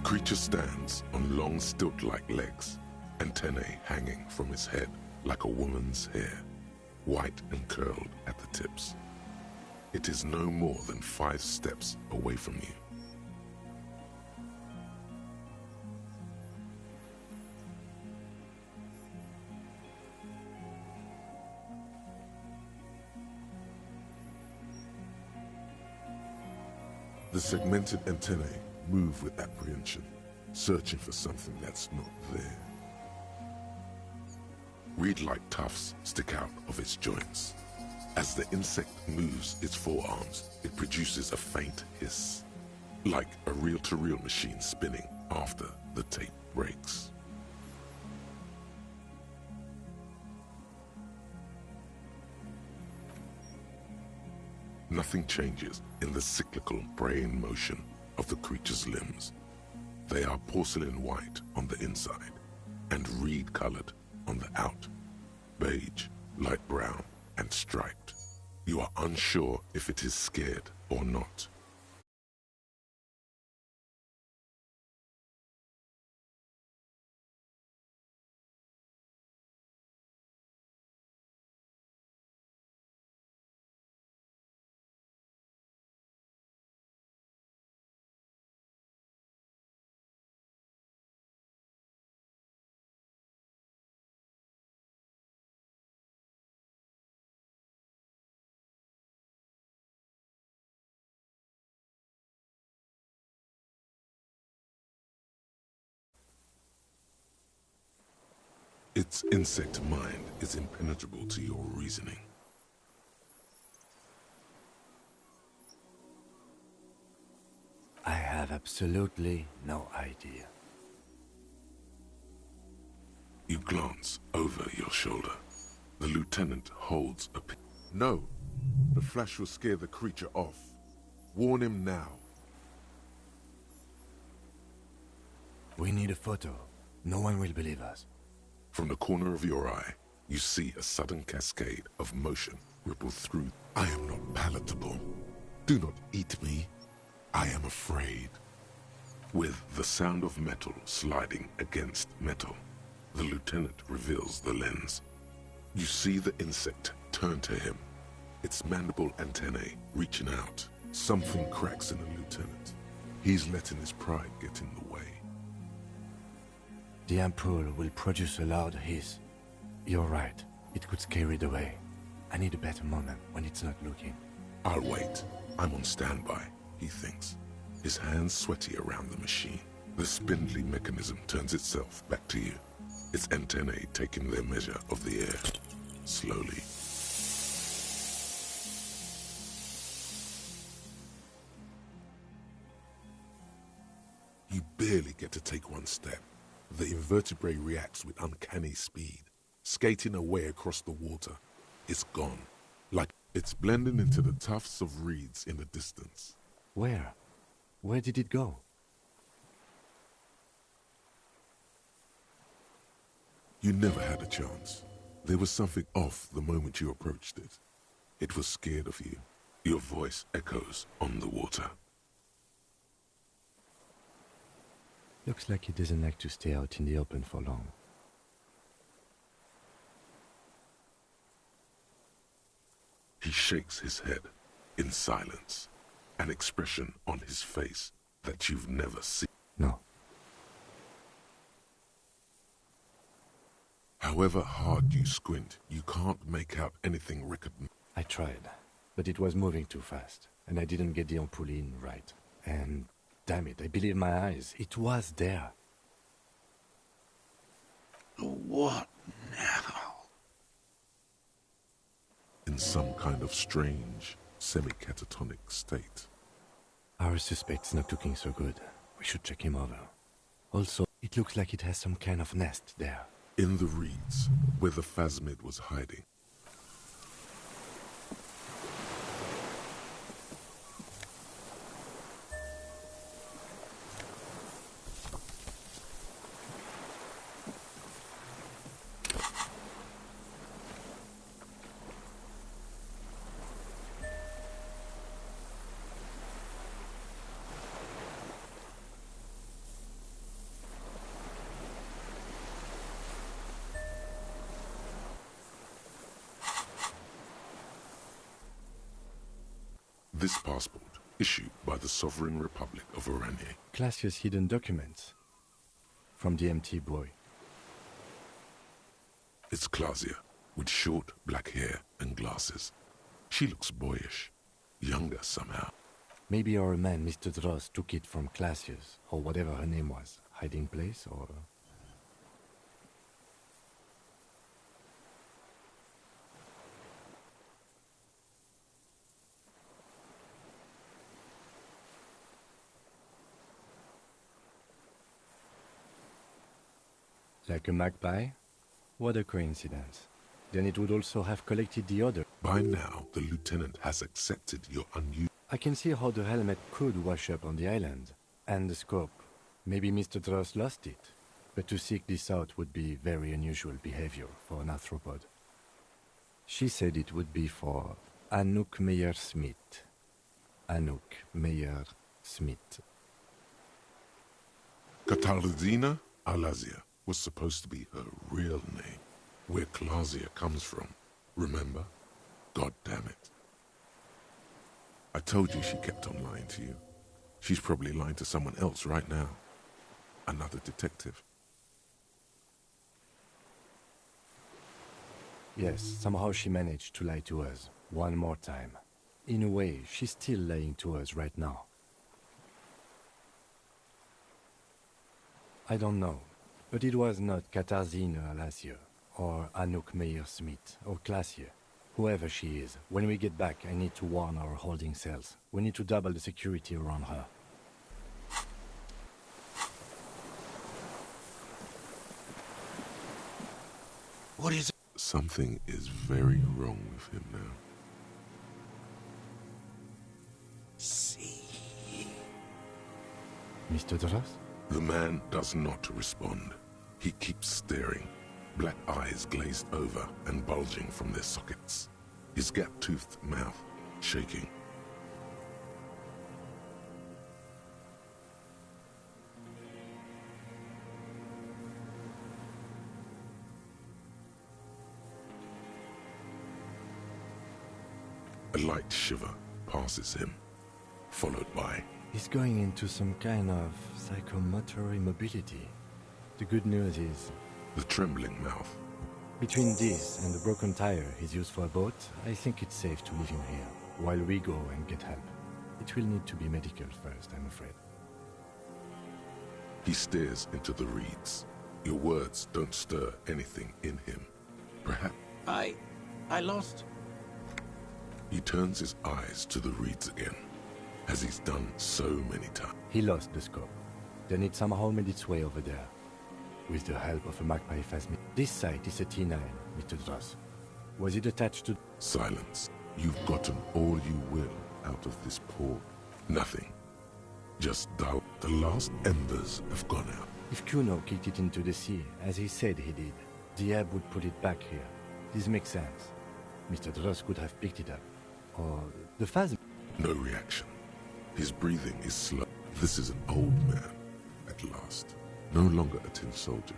creature stands on long stilt-like legs, antennae hanging from his head like a woman's hair, white and curled at the tips. It is no more than 5 steps away from you. The segmented antennae move with apprehension, searching for something that's not there. Reed-like tufts stick out of its joints. As the insect moves its forearms, it produces a faint hiss, like a reel-to-reel machine spinning after the tape breaks. Nothing changes in the cyclical braying motion of the creature's limbs. They are porcelain white on the inside and reed-colored on the out, beige, light brown, and striped. You are unsure if it is scared or not. Its insect mind is impenetrable to your reasoning. I have absolutely no idea. You glance over your shoulder. The lieutenant holds a pin. No, the flash will scare the creature off. Warn him now. We need a photo. No one will believe us. From the corner of your eye, you see a sudden cascade of motion ripple through. I am not palatable. Do not eat me. I am afraid. With the sound of metal sliding against metal, the lieutenant reveals the lens. You see the insect turn to him, its mandible antennae reaching out. Something cracks in the lieutenant. He's letting his pride get in the way. The ampoule will produce a loud hiss. You're right. It could scare it away. I need a better moment when it's not looking. I'll wait. I'm on standby, he thinks. His hands sweaty around the machine. The spindly mechanism turns itself back to you, its antennae taking their measure of the air, slowly. You barely get to take one step. The invertebrate reacts with uncanny speed, skating away across the water. It's gone, like it's blending into the tufts of reeds in the distance. Where? Where did it go? You never had a chance. There was something off the moment you approached it. It was scared of you. Your voice echoes on the water. Looks like he doesn't like to stay out in the open for long. He shakes his head in silence, an expression on his face that you've never seen. No. However hard you squint, you can't make out anything recognizable. I tried, but it was moving too fast, and I didn't get the ampoule in right. And damn it, I believe my eyes. It was there. What now? In some kind of strange, semi-catatonic state. Our suspect's not looking so good. We should check him over. Also, it looks like it has some kind of nest there. In the reeds, where the phasmid was hiding. This passport, issued by the Sovereign Republic of Oranje. Classia's hidden documents from the MT boy. It's Clausia, with short black hair and glasses. She looks boyish, younger somehow. Maybe our man, Mr. Dross, took it from Classia's, or whatever her name was. Hiding place, or... Like a magpie? What a coincidence. Then it would also have collected the other. By now, the lieutenant has accepted your unusual... I can see how the helmet could wash up on the island. And the scope. Maybe Mr. Dross lost it. But to seek this out would be very unusual behavior for an arthropod. She said it would be for Anouk Meyer-Smith. Anouk Meyer-Smith. Katarzyna Alazia was supposed to be her real name. Where Clausia comes from. Remember? God damn it. I told you she kept on lying to you. She's probably lying to someone else right now. Another detective. Yes, somehow she managed to lie to us. One more time. In a way, she's still lying to us right now. I don't know, but it was not Katarzyna Alasia, or Anouk Meyer-Smith, or Clausia. Whoever she is, when we get back, I need to warn our holding cells. We need to double the security around her. What is it? Something is very wrong with him now. See. Mr. Dross? The man does not respond. He keeps staring, black eyes glazed over and bulging from their sockets. His gap-toothed mouth shaking. A light shiver passes him, followed by... He's going into some kind of psychomotor immobility. The good news is, The trembling mouth. between this and the broken tire he's used for a boat, I think it's safe to leave him here, while we go and get help. It will need to be medical first, I'm afraid. He stares into the reeds. Your words don't stir anything in him. Perhaps... I lost. He turns his eyes to the reeds again, as he's done so many times. He lost the scope. Then it somehow made its way over there. With the help of a magpie phasmid. This site is a T9, Mr. Dross. Was it attached to... Silence. You've gotten all you will out of this poor... Nothing. Just dull. The last embers have gone out. If Kuno kicked it into the sea, as he said he did, the ebb would put it back here. This makes sense. Mr. Dross could have picked it up. Or the phasmid... No reaction. His breathing is slow. This is an old man, at last. No longer a tin soldier,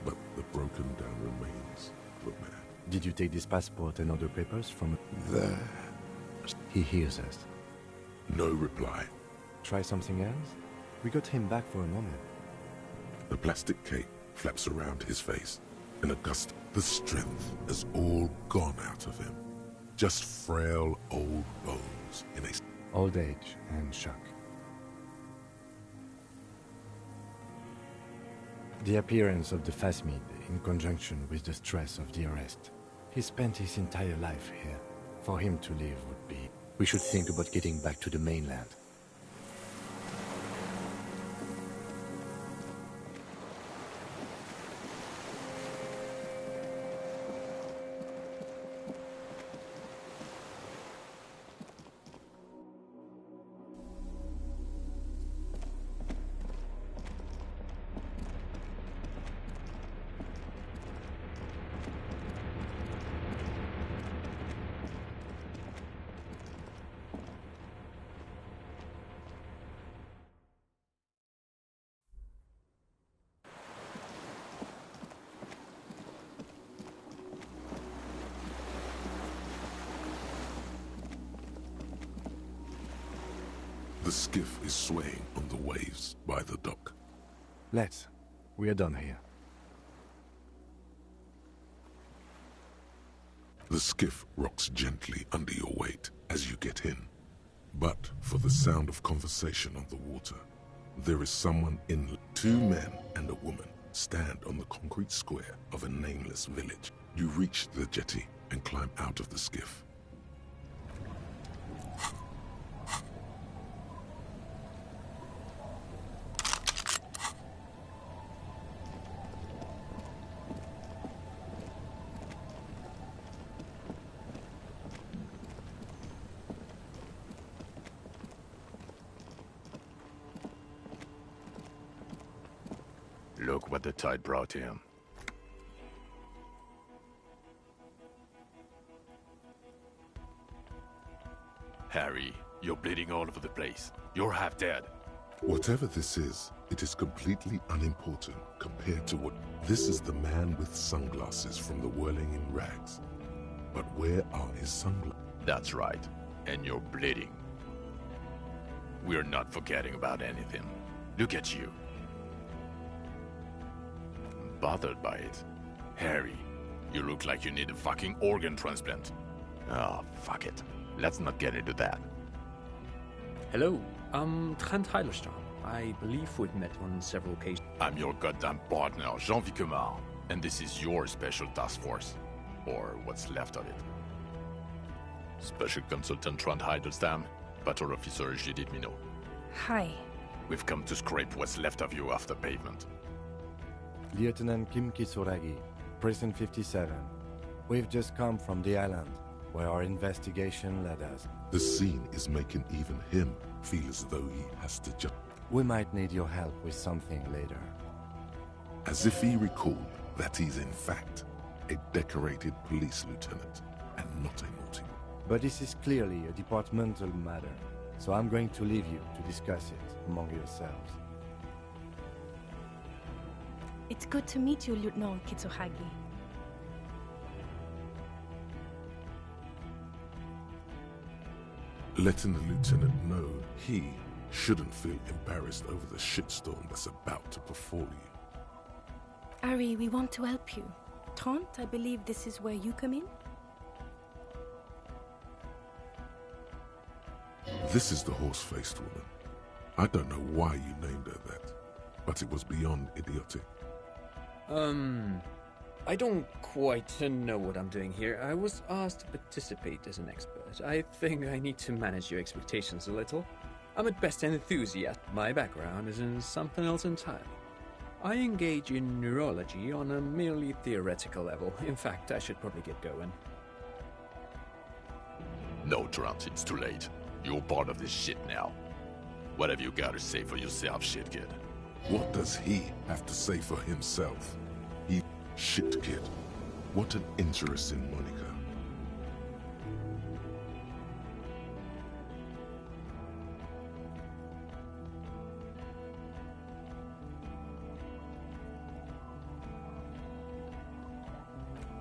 but the broken down remains of a man. Did you take this passport and other papers from... There. He hears us. No reply. Try something else? We got him back for a moment. The plastic cape flaps around his face. In a gust, the strength has all gone out of him. Just frail old bones in a... Old age and shock. The appearance of the phasmid in conjunction with the stress of the arrest. He spent his entire life here. For him to leave would be... We should think about getting back to the mainland. The skiff is swaying on the waves by the dock. Let's. We are done here. The skiff rocks gently under your weight as you get in. But for the sound of conversation on the water, there is someone in. 2 men and a woman stand on the concrete square of a nameless village. You reach the jetty and climb out of the skiff. Look what the tide brought him. Harry, you're bleeding all over the place. You're half dead. Whatever this is, it is completely unimportant compared to what... This is the man with sunglasses from the Whirling in Rags. But where are his sunglasses? That's right. And you're bleeding. We're not forgetting about anything. Look at you. Bothered by it. Harry, you look like you need a fucking organ transplant. Oh, fuck it. Let's not get into that. Hello, I'm Trent Heilerstein. I believe we've met on several occasions. I'm your goddamn partner, Jean Vicomar, and this is your special task force. Or what's left of it. Special Consultant Trent Heilerstein, Patrol Officer Judith Minot. Hi. We've come to scrape what's left of you off the pavement. Lieutenant Kim Kisuragi, Prison 57. We've just come from the island, where our investigation led us. The scene is making even him feel as though he has to just... We might need your help with something later. As if he recalled that he's in fact a decorated police lieutenant and not a naughty one. But this is clearly a departmental matter, so I'm going to leave you to discuss it among yourselves. It's good to meet you, Lieutenant Kitsuhagi. Letting the lieutenant know he shouldn't feel embarrassed over the shitstorm that's about to befall you. Ari, we want to help you. Trent, I believe this is where you come in? This is the horse-faced woman. I don't know why you named her that, but it was beyond idiotic. I don't quite know what I'm doing here. I was asked to participate as an expert. I think I need to manage your expectations a little. I'm at best an enthusiast. My background is in something else entirely. I engage in neurology on a merely theoretical level. In fact, I should probably get going. No, Trent, it's too late. You're part of this shit now. What have you got to say for yourself, shit kid? What does he have to say for himself? He... Shit kid. What an interesting moniker.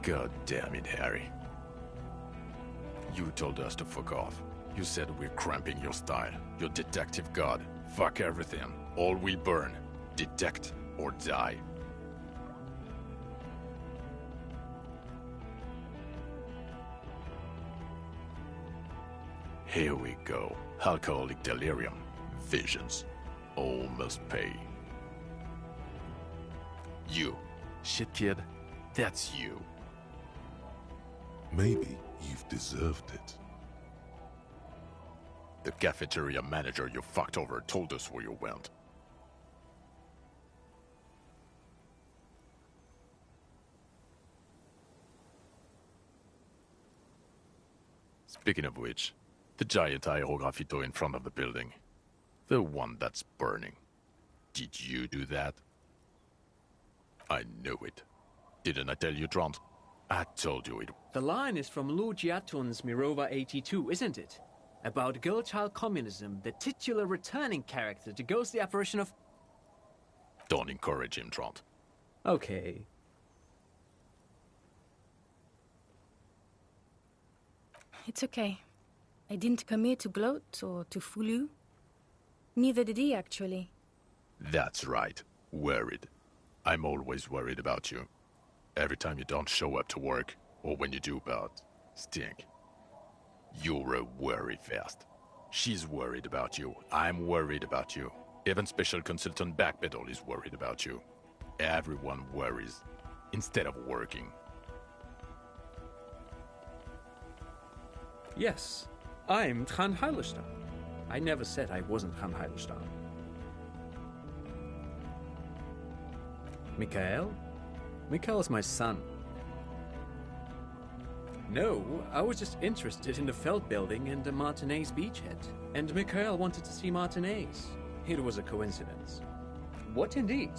God damn it, Harry. You told us to fuck off. You said we're cramping your style. Your detective god. Fuck everything. All we burn. Detect or die. Here we go. Alcoholic delirium. Visions. All must pay. You. Shit kid. That's you. Maybe you've deserved it. The cafeteria manager you fucked over told us where you went. Speaking of which, the giant aerograffito in front of the building. The one that's burning. Did you do that? I knew it. Didn't I tell you, Trant? I told you it. The line is from Lu Jiatun's Mirova 82, isn't it? About girl-child communism, the titular returning character to ghost the apparition of... Don't encourage him, Trant. Okay. It's okay. I didn't come here to gloat or to fool you. Neither did he, actually. That's right. Worried. I'm always worried about you. Every time you don't show up to work, or when you do but stink. You're a worry fest. She's worried about you. I'm worried about you. Even Special Consultant Backpedal is worried about you. Everyone worries instead of working. Yes, I'm Tran Heilerstein. I never said I wasn't Tran Heilerstein. Mikhail? Mikhail's my son. No, I was just interested in the Feld building and the Martinez beachhead. And Mikhail wanted to see Martinez. It was a coincidence. What indeed?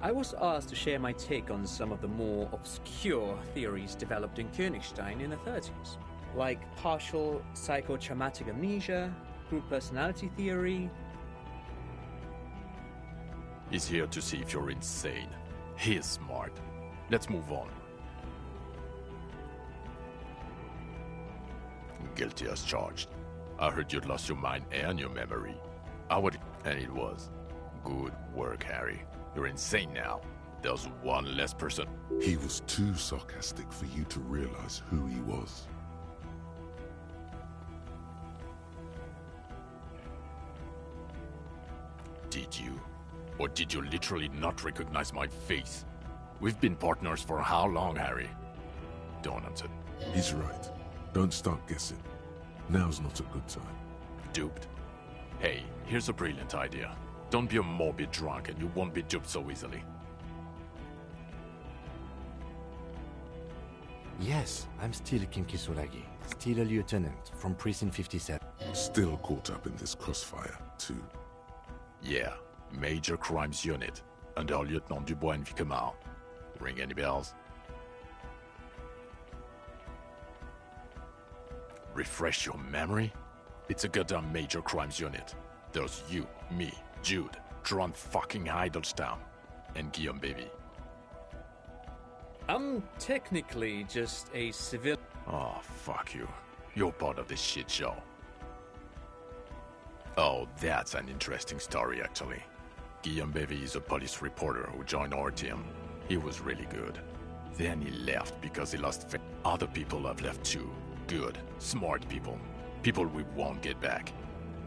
I was asked to share my take on some of the more obscure theories developed in Königstein in the 30s. Like partial psychotraumatic amnesia, group personality theory. He's here to see if you're insane. He's smart. Let's move on. Guilty as charged. I heard you'd lost your mind and your memory. And it was. Good work, Harry. You're insane now. There's one less person. He was too sarcastic for you to realize who he was. Did you? Or did you literally not recognize my face? We've been partners for how long, Harry? Don't answer. He's right. Don't start guessing. Now's not a good time. Duped? Hey, here's a brilliant idea. Don't be a morbid drunk and you won't be duped so easily. Yes, I'm still Kinki Solagi. Still a lieutenant from Precinct 57. Still caught up in this crossfire, too. Yeah, Major Crimes Unit, under Lieutenant Dubois and Vicomar. Ring any bells? Refresh your memory? It's a goddamn Major Crimes Unit. There's you, me, Jude, Tron fucking Heidelstown, and Guillaume Baby. I'm technically just a civil. Oh, fuck you. You're part of this shit show. Oh, that's an interesting story, actually. Guillaume Bevy is a police reporter who joined our team. He was really good. Then he left because he lost faith. Other people have left too. Good, smart people. People we won't get back.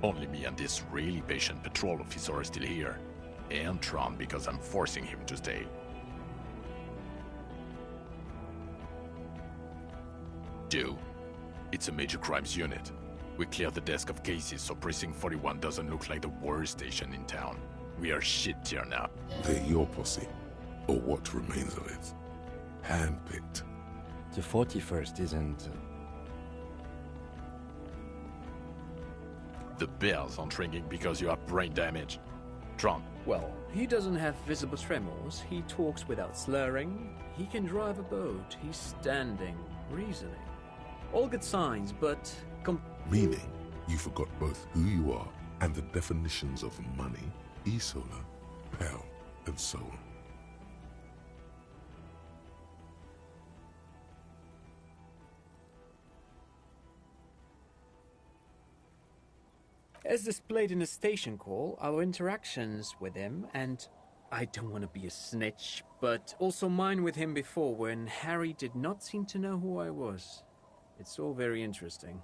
Only me and this really patient patrol officer are still here. And Tron because I'm forcing him to stay. Do? It's a Major Crimes Unit. We cleared the desk of cases so Precinct 41 doesn't look like the worst station in town. We are shit tier now. They're your posse, or what remains of it. Handpicked. The 41st isn't... The bells aren't ringing because you have brain damage. Tron. Well, he doesn't have visible tremors, he talks without slurring, he can drive a boat, he's standing, reasoning. All good signs, but... Meaning, you forgot both who you are and the definitions of money, Isola, Pell, and so on. As displayed in the station call, our interactions with him, and I don't want to be a snitch, but also mine with him before when Harry did not seem to know who I was. It's all very interesting.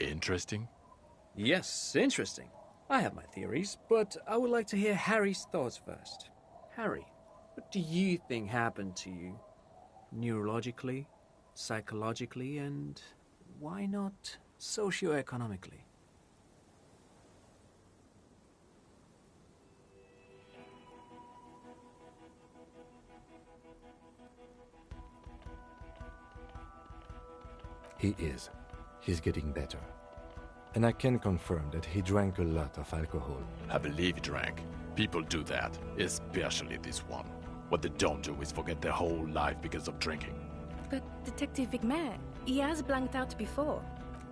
Interesting? Yes, interesting. I have my theories, but I would like to hear Harry's thoughts first. Harry, what do you think happened to you? Neurologically, psychologically, and why not socioeconomically? He is. He's getting better. And I can confirm that he drank a lot of alcohol. I believe he drank. People do that, especially this one. What they don't do is forget their whole life because of drinking. But Detective Vigmer, he has blanked out before.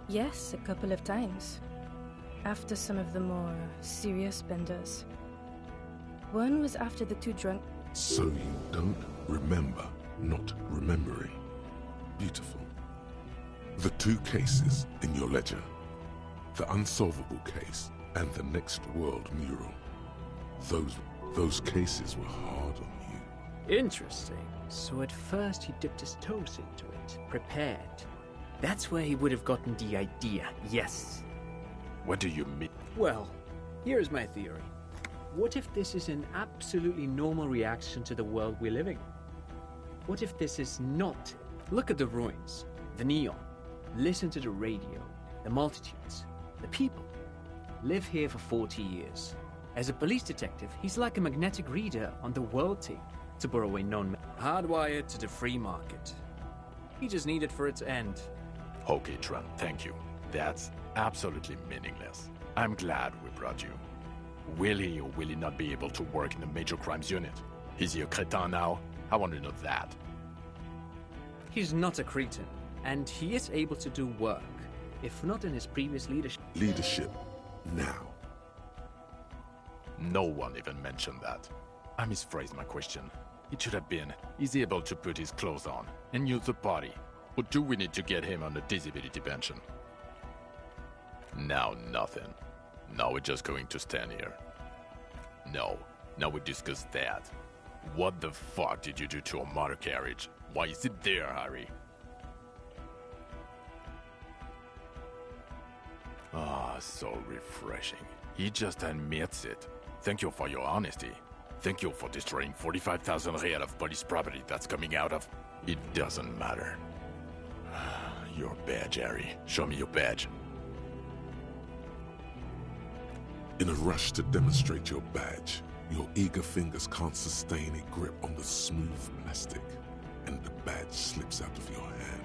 Yes, a couple of times. After some of the more serious benders. One was after the two drunk... So you don't remember not remembering. Beautiful. The two cases in your ledger. The unsolvable case and the next world mural. Those cases were hard on you. Interesting. So at first he dipped his toes into it, prepared. That's where he would have gotten the idea, yes. What do you mean? Well, here's my theory. What if this is an absolutely normal reaction to the world we're living in? What if this is not? Look at the ruins, the neon, listen to the radio, the multitudes, the people. Live here for 40 years. As a police detective, he's like a magnetic reader on the world tape, to borrow a known hardwired to the free market. He just needed for it to end. Okay, Trent, thank you. That's absolutely meaningless. I'm glad we brought you. Will he or will he not be able to work in a major crimes unit? Is he a cretin now? I want to know that. He's not a cretin, and he is able to do work, if not in his previous leadership. Leadership now. No one even mentioned that. I misphrased my question. It should have been, is he able to put his clothes on and use the body? Or do we need to get him on a disability pension? Now nothing. Now we're just going to stand here. No, now we discuss that. What the fuck did you do to a motor carriage? Why is it there, Harry? Ah, so refreshing. He just admits it. Thank you for your honesty. Thank you for destroying 45,000 real of police property that's coming out of... It doesn't matter. Your badge, Harry. Show me your badge. In a rush to demonstrate your badge, your eager fingers can't sustain a grip on the smooth plastic, and the badge slips out of your hand.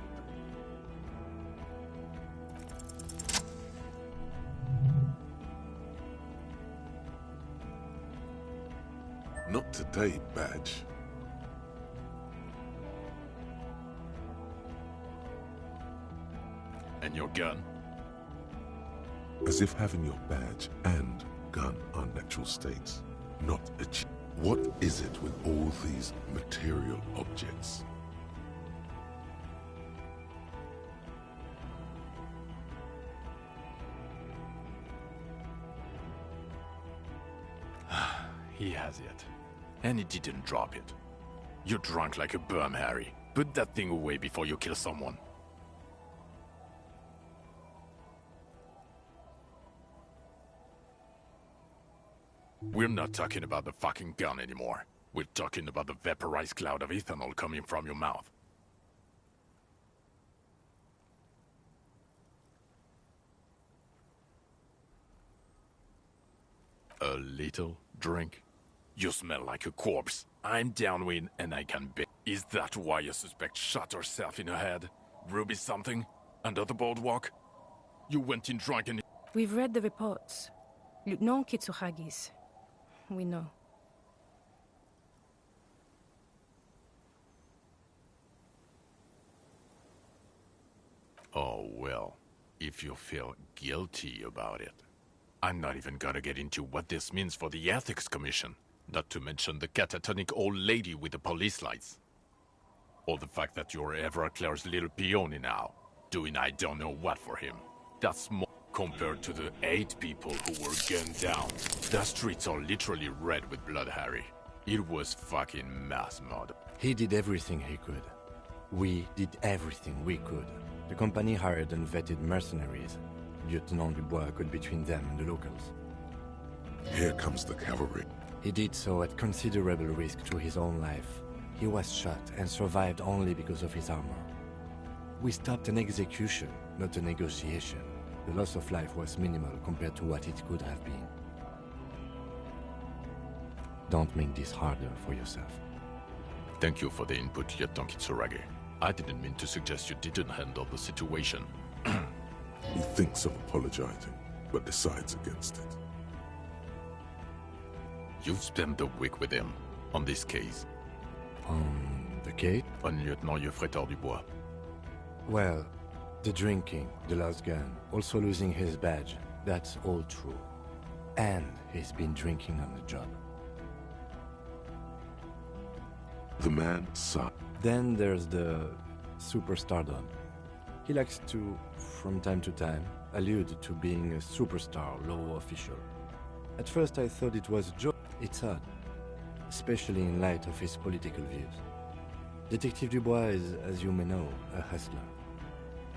Not today, badge. And your gun? As if having your badge and gun are natural states, not achieved. What is it with all these material objects? He has it. And he didn't drop it. You're drunk like a bum, Harry. Put that thing away before you kill someone. We're not talking about the fucking gun anymore. We're talking about the vaporized cloud of ethanol coming from your mouth. A little drink? You smell like a corpse. I'm downwind and I can bet. Is that why your suspect shot herself in her head? Ruby something? Under the boardwalk? You went in drunk and... We've read the reports. Lieutenant Kitsuhagi's. We know. Oh, well, if you feel guilty about it. I'm not even gonna get into what this means for the Ethics Commission. Not to mention the catatonic old lady with the police lights. Or the fact that you're Everclear's little peony now, doing I don't know what for him. That's more compared to the 8 people who were gunned down. The streets are literally red with blood, Harry. It was fucking mass murder. He did everything he could. We did everything we could. The company hired and vetted mercenaries. Lieutenant Dubois got between them and the locals. Here comes the cavalry. He did so at considerable risk to his own life. He was shot and survived only because of his armor. We stopped an execution, not a negotiation. The loss of life was minimal compared to what it could have been. Don't make this harder for yourself. Thank you for the input, Lieutenant Kitsuragi. I didn't mean to suggest you didn't handle the situation. He thinks of apologizing, but decides against it. You've spent the week with him on this case. The case? Un lieutenant Yeffretor Dubois. Well, the drinking, the lost gun, also losing his badge, that's all true. And he's been drinking on the job. The man sighed. Then there's the superstardom. He likes to, from time to time, allude to being a superstar law official. At first I thought it was a joke. It's odd, especially in light of his political views. Detective Dubois is, as you may know, a hustler.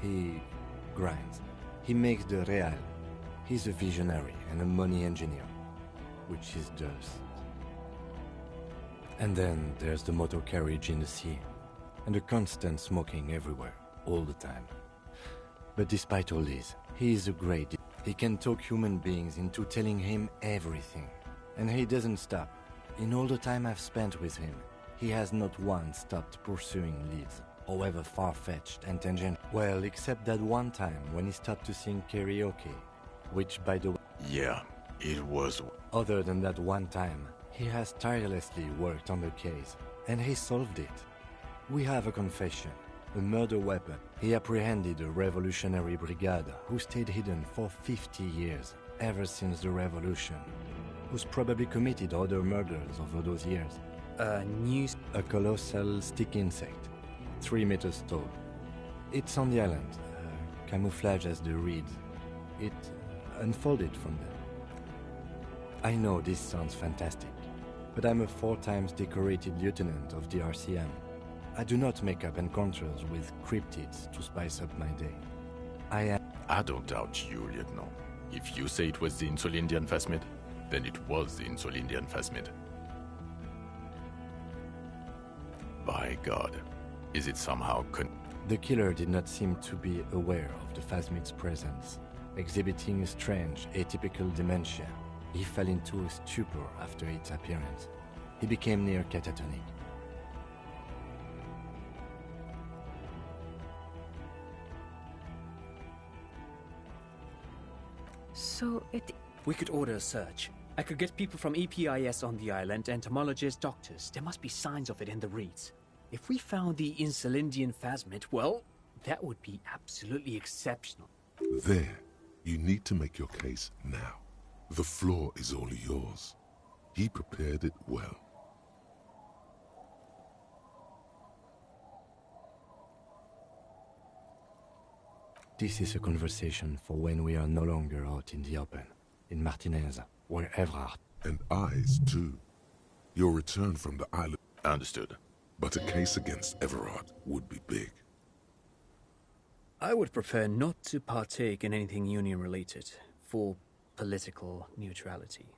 He grinds. He makes the real. He's a visionary and a money engineer, which is just. And then there's the motor carriage in the sea, and the constant smoking everywhere, all the time. But despite all this, he is a great. He can talk human beings into telling him everything, and he doesn't stop. In all the time I've spent with him, he has not once stopped pursuing leads, however far-fetched and tangent. Well, except that one time when he stopped to sing karaoke, which, by the way... Yeah, it was... Other than that one time, he has tirelessly worked on the case, and he solved it. We have a confession, a murder weapon. He apprehended a revolutionary brigade who stayed hidden for 50 years, ever since the revolution, who's probably committed other murders over those years. A colossal stick insect, 3 meters tall. It's on the island, camouflage as the reeds. It unfolded from them. I know this sounds fantastic, but I'm a 4 times decorated lieutenant of the RCM. I do not make up encounters with cryptids to spice up my day. I don't doubt you, Lieutenant. If you say it was the Insulindian phasmid, then it was the Insulindian phasmid. By God, is it somehow The killer did not seem to be aware of the phasmid's presence, exhibiting a strange, atypical dementia. He fell into a stupor after its appearance. He became near catatonic. So it... We could order a search. I could get people from EPIS on the island, entomologists, doctors. There must be signs of it in the reeds. If we found the Insulindian phasmid, well, that would be absolutely exceptional. There, you need to make your case now. The floor is all yours. He prepared it well. This is a conversation for when we are no longer out in the open, in Martinez, where Everard... And eyes, too. Your return from the island... Understood. But a case against Everard would be big. I would prefer not to partake in anything union-related, for political neutrality.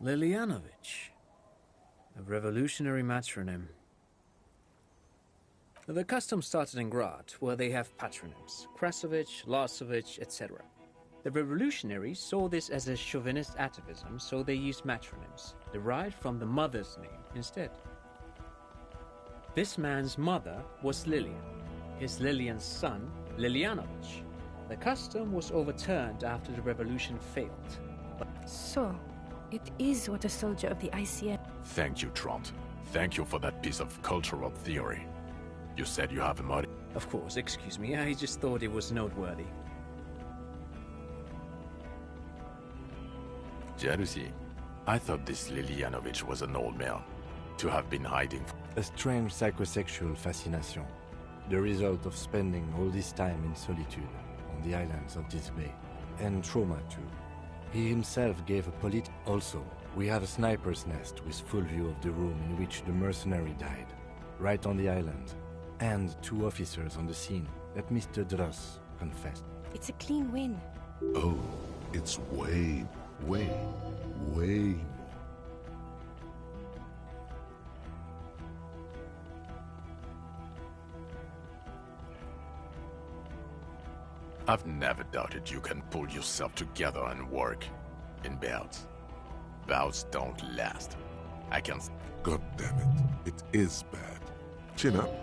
Lilianovich, a revolutionary matronym. The custom started in Grad, where they have patronyms, Krasovich, Lasovich, etc. The revolutionaries saw this as a chauvinist atavism, so they used matronyms, derived from the mother's name instead. This man's mother was Lilian, his Lilian's son, Lilianovich. The custom was overturned after the revolution failed. So, it is what a soldier of the ICN... Thank you, Trant. Thank you for that piece of cultural theory. You said you have a mod... Of course, excuse me, I just thought it was noteworthy. Jealousy. I thought this Lilianovich was an old male, to have been hiding... A strange psychosexual fascination, the result of spending all this time in solitude on the islands of this bay, and trauma too. He himself gave a Also, we have a sniper's nest with full view of the room in which the mercenary died, right on the island, and 2 officers on the scene that Mr. Dross confessed. It's a clean win. Oh, it's way more. I've never doubted you can pull yourself together and work. In bouts. Bouts don't last. I can... God damn it. It is bad. Chin up.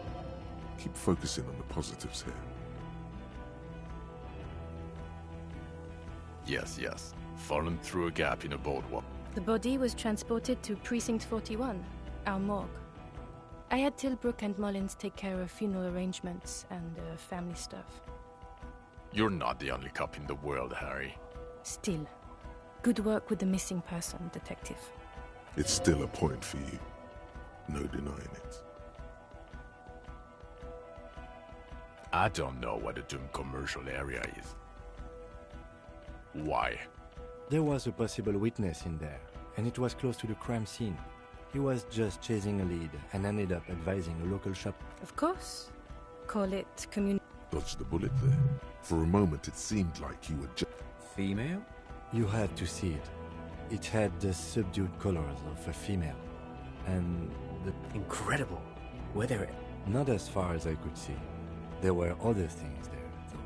Keep focusing on the positives here. Yes, yes. Fallen through a gap in a boardwalk. The body was transported to Precinct 41, our morgue. I had Tilbrook and Mullins take care of funeral arrangements and family stuff. You're not the only cop in the world, Harry. Still, good work with the missing person, Detective. It's still a point for you. No denying it. I don't know what a doomed commercial area is. Why? There was a possible witness in there, and it was close to the crime scene. He was just chasing a lead and ended up advising a local shop. Of course. Call it community. Dodged the bullet there. For a moment, it seemed like you were just... Female? You had to see it. It had the subdued colors of a female, and the... Incredible. Were there... Not as far as I could see. There were other things there, though.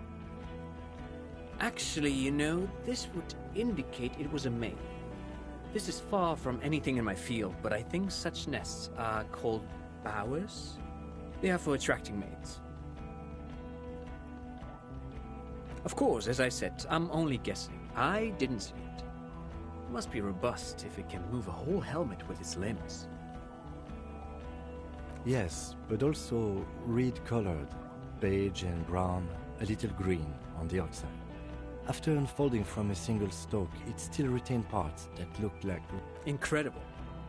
Actually, you know, this would indicate it was a male. This is far from anything in my field, but I think such nests are called bowers. They are for attracting mates. Of course, as I said, I'm only guessing. I didn't see it. It must be robust if it can move a whole helmet with its limbs. Yes, but also reed-colored, beige and brown, a little green on the outside. After unfolding from a single stalk, it still retained parts that looked like... Incredible.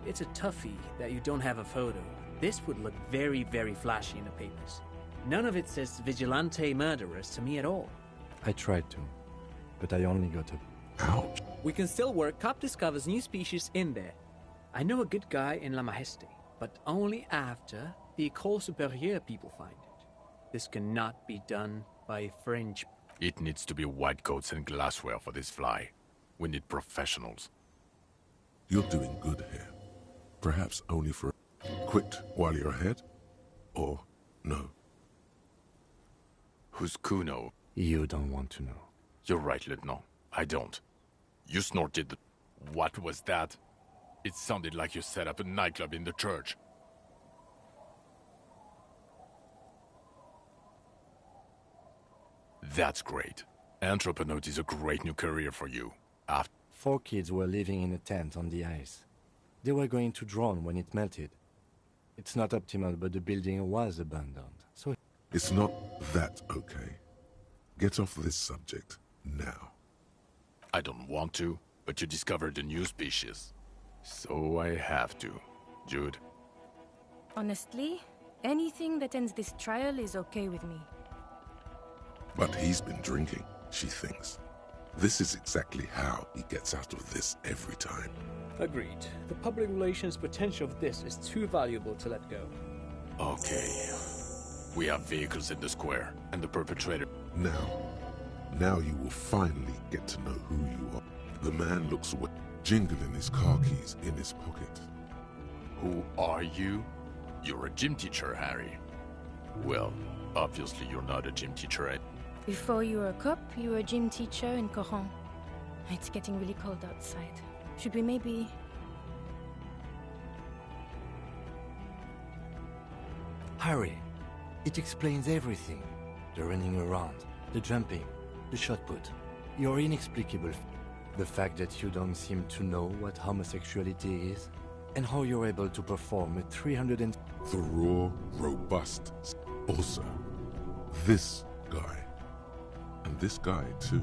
It's a toughie that you don't have a photo. This would look very, very flashy in the papers. None of it says vigilante murderers to me at all. I tried to, but I only got a... Ouch. We can still work. Cop discovers new species in there. I know a good guy in La Majesté, but only after the École Supérieure people find it. This cannot be done by French. It needs to be white coats and glassware for this fly. We need professionals. You're doing good here. Perhaps only for... Quit while you're ahead? Or no? Who's Kuno? You don't want to know. You're right, Lieutenant. I don't. You snorted the... What was that? It sounded like you set up a nightclub in the church. That's great. Entrepreneurship is a great new career for you. After 4 kids were living in a tent on the ice. They were going to drown when it melted. It's not optimal, but the building was abandoned, so... It's not that okay. Get off this subject now. I don't want to, but you discovered a new species. So I have to. Jude. Honestly, anything that ends this trial is okay with me. But he's been drinking, she thinks. This is exactly how he gets out of this every time. Agreed. The public relations potential of this is too valuable to let go. Okay. We have vehicles in the square, and the perpetrator... Now you will finally get to know who you are. The man looks away, jingling his car keys in his pocket. Who are you? You're a gym teacher, Harry. Well, obviously you're not a gym teacher. Before you were a cop, you were a gym teacher in Coron. It's getting really cold outside. Should we maybe... Harry, it explains everything. The running around, the jumping, the shot put. Your inexplicable... The fact that you don't seem to know what homosexuality is, and how you're able to perform a 300 and... The raw, robust... Also, this guy. And this guy, too.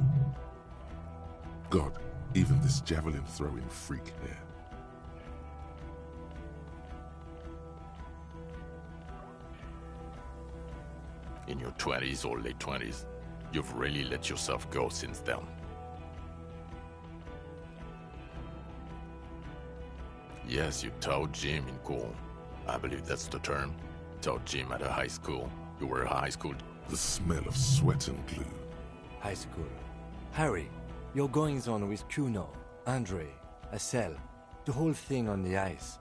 God, even this javelin-throwing freak here. In your 20s or late 20s, you've really let yourself go since then. Yes, you taught gym in Cool. I believe that's the term. Taught gym at a high school. You were a high school... The smell of sweat and glue. High school. Harry, your goings-on with Kuno, Andre, Acel, the whole thing on the ice.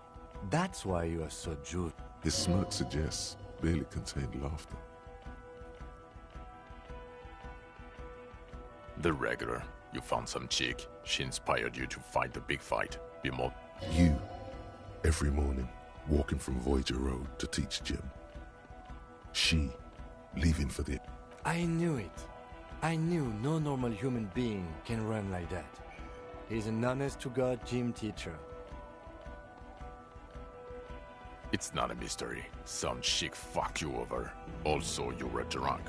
That's why you are so Jude. His smirk suggests barely contained laughter. The regular. You found some chick. She inspired you to fight the big fight. Be more... You, every morning, walking from Voyager Road to teach gym. She, leaving for the... I knew it. I knew no normal human being can run like that. He's an honest-to-God gym teacher. It's not a mystery. Some chick fucked you over. Also, you were drunk.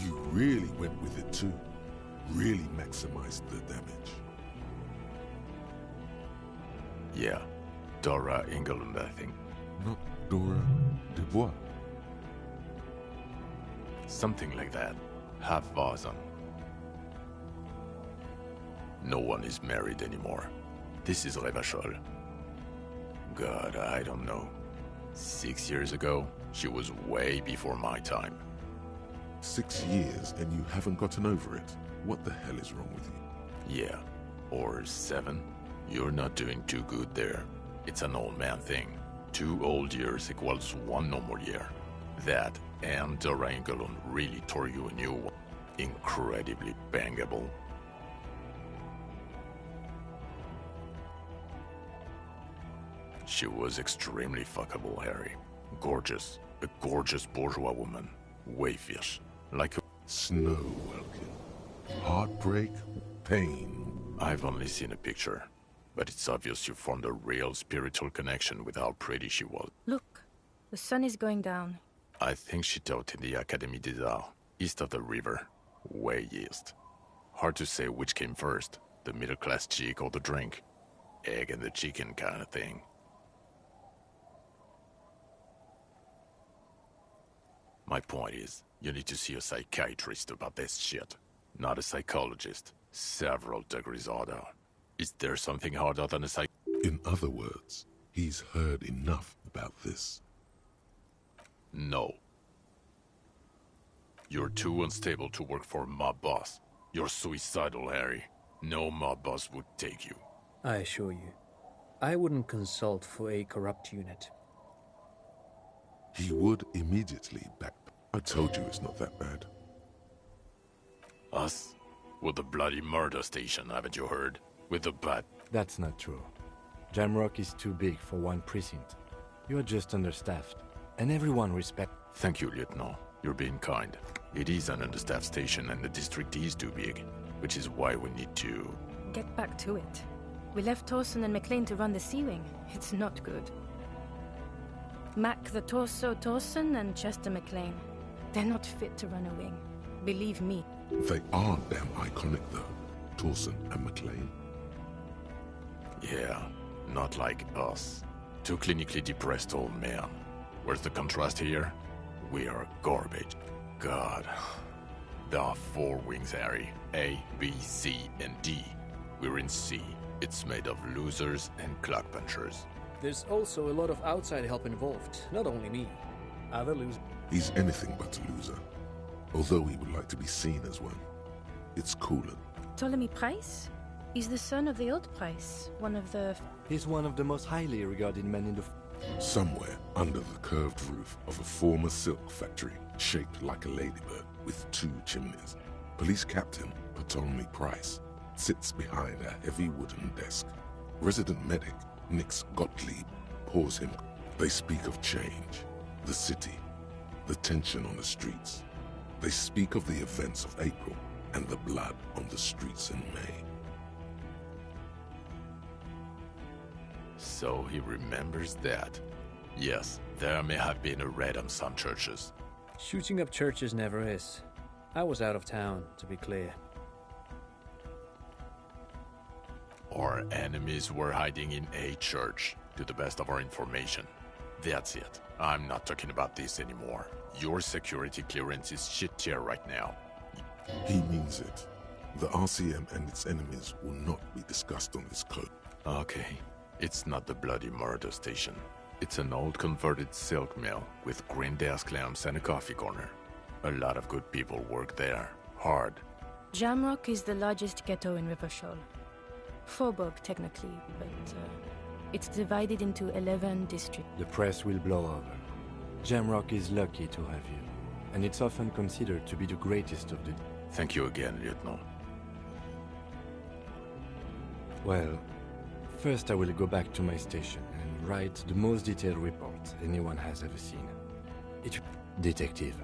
You really went with it too. Really maximized the damage. Yeah. Dora England, I think. Not Dora Dubois. Something like that. Half-Vasen. No one is married anymore. This is Revachol. God, I don't know. 6 years ago, she was way before my time. 6 years and you haven't gotten over it? What the hell is wrong with you? Yeah. Or 7. You're not doing too good there. It's an old man thing. 2 old years equals 1 normal year. That and Dora Engelund really tore you a new one. Incredibly bangable. She was extremely fuckable, Harry. Gorgeous. A gorgeous bourgeois woman. Wayfish. Like a... Snow welkin. Heartbreak, pain. I've only seen a picture. But it's obvious you formed a real spiritual connection with how pretty she was. Look, the sun is going down. I think she taught in the Académie des Arts, east of the river. Way east. Hard to say which came first, the middle-class chick or the drink. Egg and the chicken kind of thing. My point is, you need to see a psychiatrist about this shit. Not a psychologist. Several degrees harder. Is there something harder than a psych... In other words, he's heard enough about this. No. You're too unstable to work for a mob boss. You're suicidal, Harry. No mob boss would take you. I assure you, I wouldn't consult for a corrupt unit. He would immediately back. I told you it's not that bad. Us? With the bloody murder station, haven't you heard? With the bat. That's not true. Jamrock is too big for one precinct. You're just understaffed. And everyone respects... Thank you, Lieutenant. You're being kind. It is an understaffed station and the district is too big. Which is why we need to... Get back to it. We left Torson and McLean to run the C-Wing. It's not good. Mac the Torso Torson and Chester McLean. They're not fit to run a wing. Believe me. They are damn iconic though. Torson and McLean. Yeah, not like us. Two clinically depressed old men. Where's the contrast here? We are garbage. God. There are 4 wings, Harry. A, B, C, and D. We're in C. It's made of losers and clock punchers. There's also a lot of outside help involved, not only me. Other losers. He's anything but a loser. Although he would like to be seen as one. It's cooler. Ptolemy Price? He's the son of the old Price, one of the... He's one of the most highly regarded men in the... Somewhere under the curved roof of a former silk factory, shaped like a ladybird with 2 chimneys, police captain Ptolemy Price sits behind a heavy wooden desk. Resident medic Nix Gottlieb pours him. They speak of change, the city, the tension on the streets. They speak of the events of April and the blood on the streets in May. So he remembers that. Yes, there may have been a raid on some churches. Shooting up churches never is. I was out of town, to be clear. Our enemies were hiding in a church, to the best of our information. That's it. I'm not talking about this anymore. Your security clearance is shit tier right now. He means it. The RCM and its enemies will not be discussed on this code. Okay. It's not the bloody murder station. It's an old converted silk mill with green desk lamps and a coffee corner. A lot of good people work there. Hard. Jamrock is the largest ghetto in Revachol. Faubourg, technically, but it's divided into 11 districts. The press will blow over. Jamrock is lucky to have you, and it's often considered to be the greatest of the... Thank you again, Lieutenant. Well, first I will go back to my station and write the most detailed report anyone has ever seen. Detective,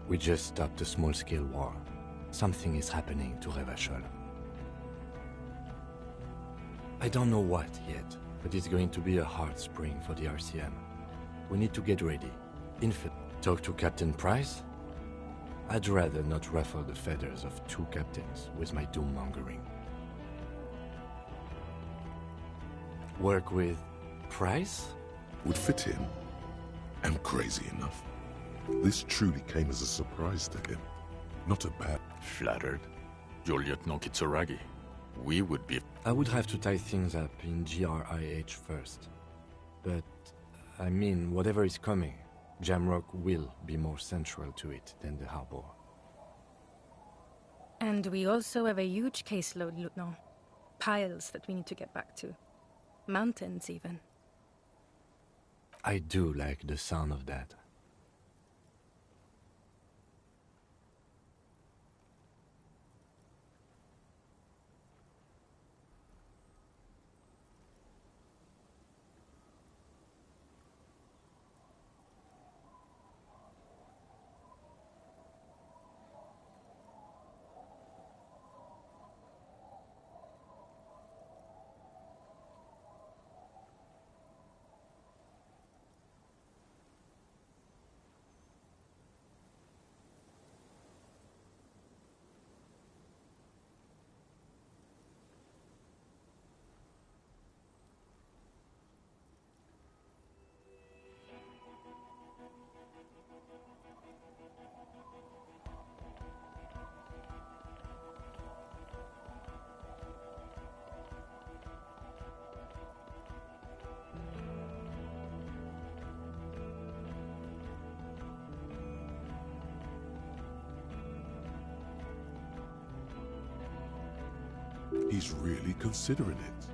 we just stopped a small-scale war. Something is happening to Revachol. I don't know what yet, but it's going to be a hard spring for the RCM. We need to get ready. Talk to Captain Price? I'd rather not ruffle the feathers of two captains with my doom-mongering. Work with Price? Would fit in. And crazy enough. This truly came as a surprise to him. Not a bad... Flattered. You're Lieutenant Kitsuragi. We would be... I would have to tie things up in GRIH first. But, I mean, whatever is coming, Jamrock will be more central to it than the harbor. And we also have a huge caseload, Lieutenant. Piles that we need to get back to. Mountains, even. I do like the sound of that. He's really considering it.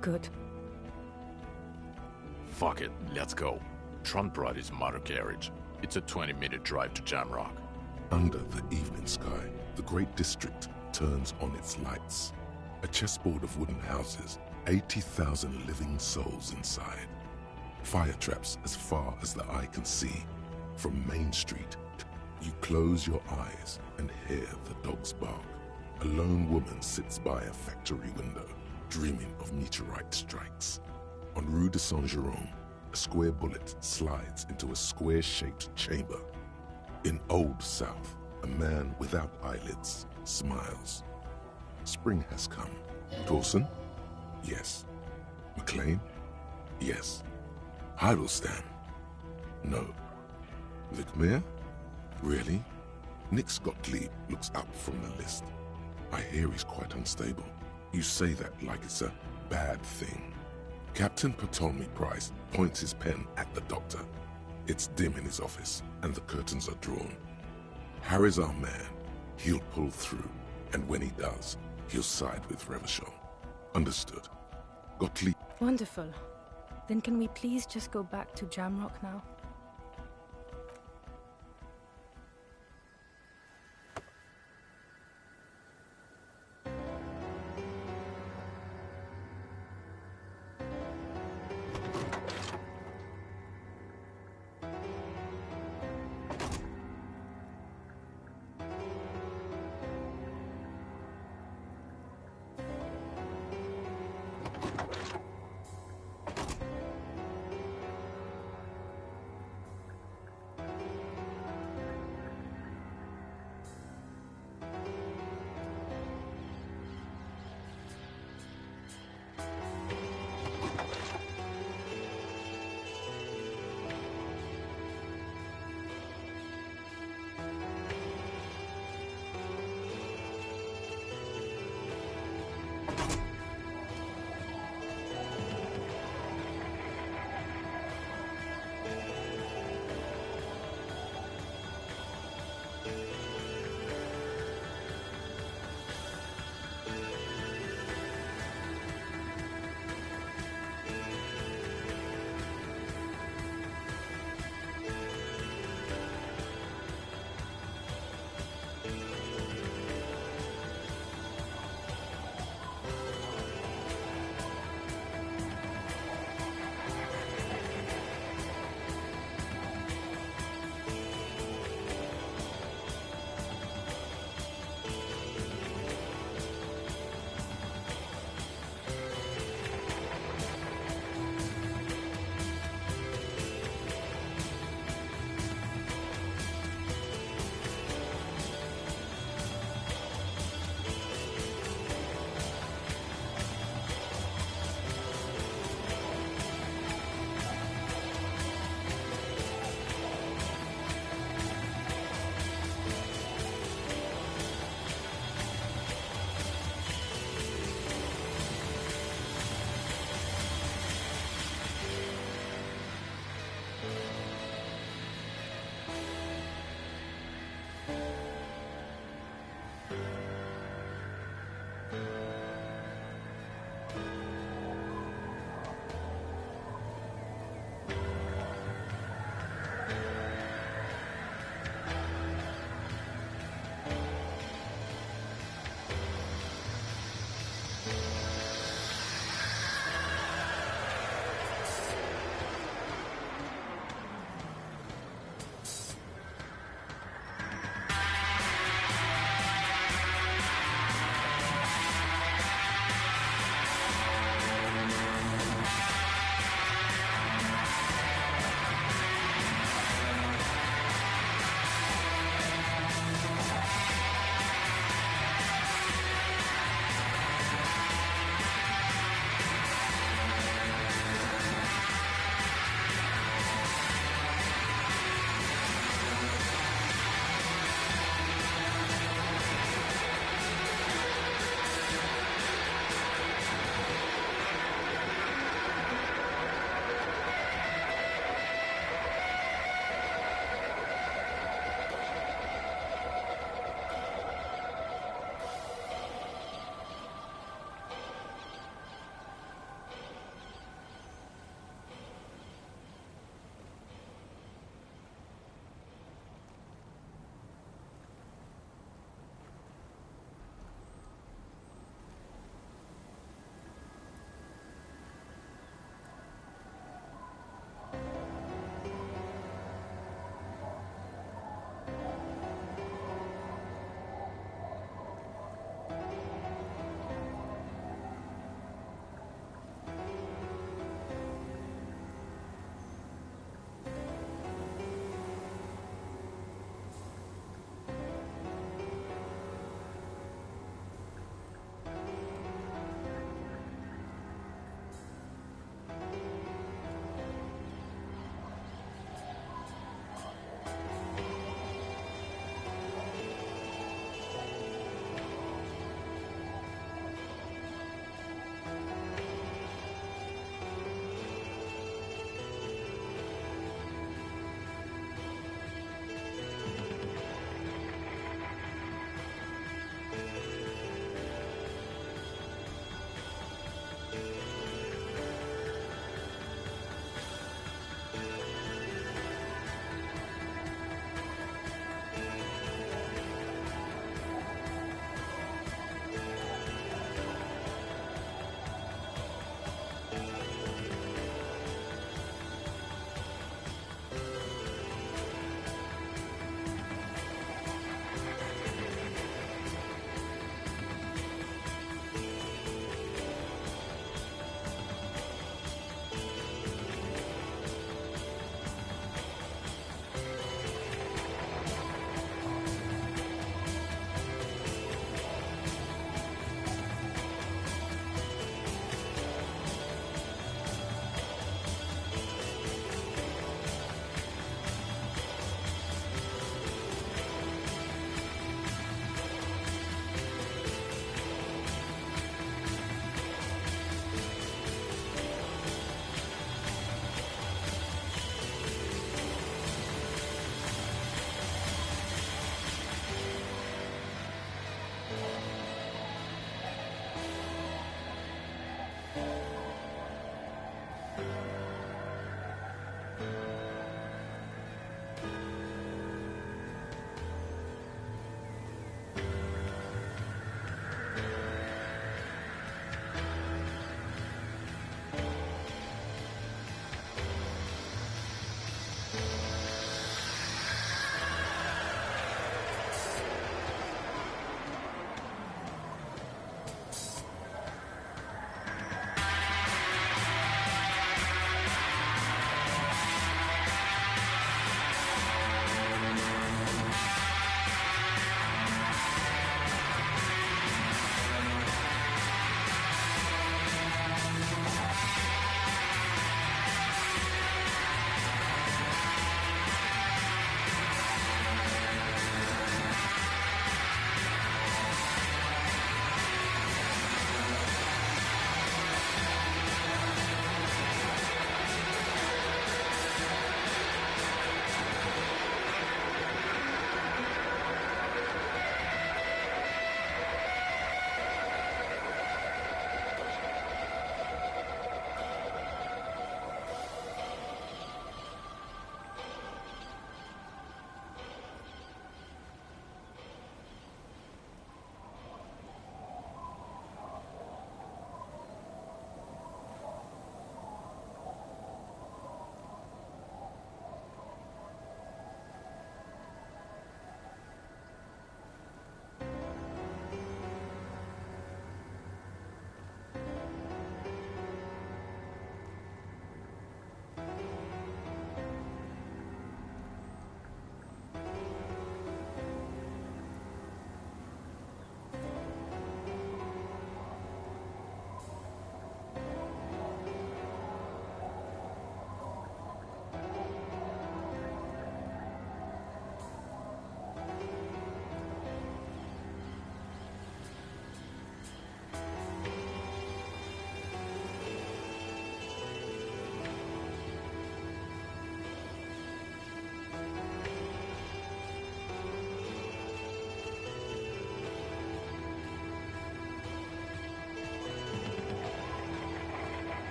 Good. Fuck it, let's go. Trump brought his motor carriage. It's a 20-minute drive to Jamrock. Under the evening sky, the great district turns on its lights. A chessboard of wooden houses, 80,000 living souls inside. Fire traps as far as the eye can see. From Main Street, you close your eyes and hear the dogs bark. A lone woman sits by a factory window, dreaming of meteorite strikes. On Rue de Saint-Jérôme, a square bullet slides into a square-shaped chamber. In Old South, a man without eyelids smiles. Spring has come. Dawson? Yes. McLean? Yes. Heidelstein? No. Vicmere? Really? Nick Gottlieb looks up from the list. I hear he's quite unstable. You say that like it's a bad thing. Captain Ptolemy Price points his pen at the doctor. It's dim in his office, and the curtains are drawn. Harry's our man. He'll pull through, and when he does, he'll side with Revachol. Understood. Gottlieb... Wonderful. Then can we please just go back to Jamrock now?